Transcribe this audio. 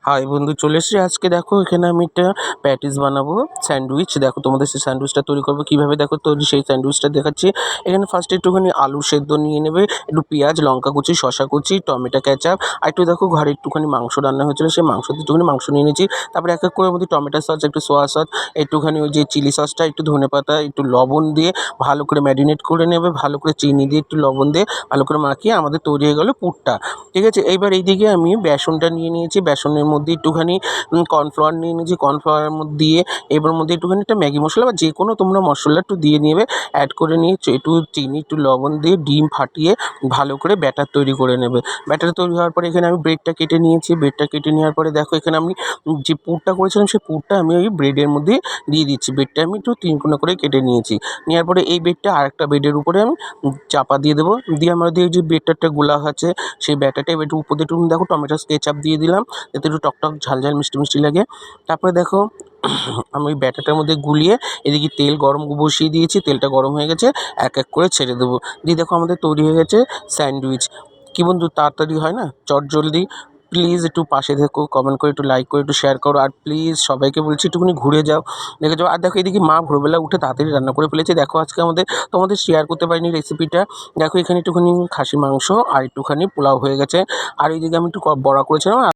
High বন্ধু, চলে এসেছি। আজকে দেখো এখানে আমি একটা প্যাটিস বানাবো, স্যান্ডউইচ। দেখো তোমাদের সেই স্যান্ডউইচটা তৈরি করবো কীভাবে, দেখো তৈরি সেই স্যান্ডউইচটা দেখাচ্ছি। এখানে ফার্স্টে একটুখানি আলু সেদ্ধ নিয়ে নেবে, একটু পেঁয়াজ, লঙ্কা কুচি, শসা কুচি, টমেটো কেচাপ, আর একটু দেখো ঘরে একটুখানি মাংস রান্না হয়েছিল, সেই মাংস দিয়ে একটুখানি মাংস নিয়ে নিয়েছি। তারপরে এক এক করে মধ্যে টমেটো সস, একটু সোয়া সস, একটুখানি ওই যে চিলি সসটা, একটু ধনেপাতা, একটু লবণ দিয়ে ভালো করে ম্যারিনেট করে নেবে, ভালো করে চিনি দিয়ে একটু লবণ দিয়ে ভালো করে মাখিয়ে আমাদের তৈরি হয়ে গেলো পুরটা। ঠিক আছে, এইবার এইদিকে আমি বেসনটা নিয়ে নিয়েছি, বেসনের মধ্যে একটুখানি কর্নফ্লাওয়ার নিয়ে নিয়েছি, কর্নফ্লাওয়ারের মধ্যে দিয়ে এবার মধ্যে একটুখানি একটা ম্যাগি মশলা বা যে কোনো তোমরা মশলা একটু দিয়ে নেবে, অ্যাড করে নিয়ে একটু চিনি, একটু লবণ দিয়ে ডিম ফাটিয়ে ভালো করে ব্যাটার তৈরি করে নেবে। ব্যাটার তৈরি হওয়ার পরে এখানে আমি ব্রেডটা কেটে নিয়েছি। ব্রেডটা কেটে নেওয়ার পরে দেখো এখানে আমি যে পুরটা করেছিলাম সেই পুরটা আমি ওই ব্রেডের মধ্যে দিয়ে দিচ্ছি। ব্রেডটা আমি একটু তিন কোনা করে কেটে নিয়েছি। নেওয়ার পরে এই ব্রেডটা আরেকটা ব্রেডের উপরে আমি চাপা দিয়ে দেবো। দিয়ে আমার দিয়ে যে ব্যাটারটা গোলা আছে সেই ব্যাটারটা এবার একটু উপর দিয়ে একটু দেখো টমেটো কেচাপ দিয়ে দিলাম, যাতে একটু টকটক ঝাল ঝাল মিষ্টি মিষ্টি লাগে। তারপরে দেখো আমি ওই ব্যাটারটার মধ্যে গুলিয়ে এদিকে তেল গরম বসিয়ে দিয়েছি। তেলটা গরম হয়ে গেছে, এক এক করে ছেড়ে দেবো। দিয়ে দেখো আমাদের তৈরি হয়ে গেছে স্যান্ডউইচ। কি বন্ধু, তাড়াতাড়ি হয় না, চটজলদি। প্লিজ একটু পাশে থেকো, কমেন্ট করে, একটু লাইক করে, একটু শেয়ার করো। আর প্লিজ সবাইকে বলছি একটুখানি ঘুরে যাও, দেখে যাও। আর দেখো এদিকে মা ভোরবেলা উঠে তাড়াতাড়ি রান্না করে ফেলেছে। দেখো আজকে তোমাদের শেয়ার করতে পারিনি রেসিপিটা। দেখো এখানে একটুখানি খাসি মাংস আর একটুখানি পোলাও হয়ে গেছে। আর এইদিকে আমি একটু বড়া করেছিলাম।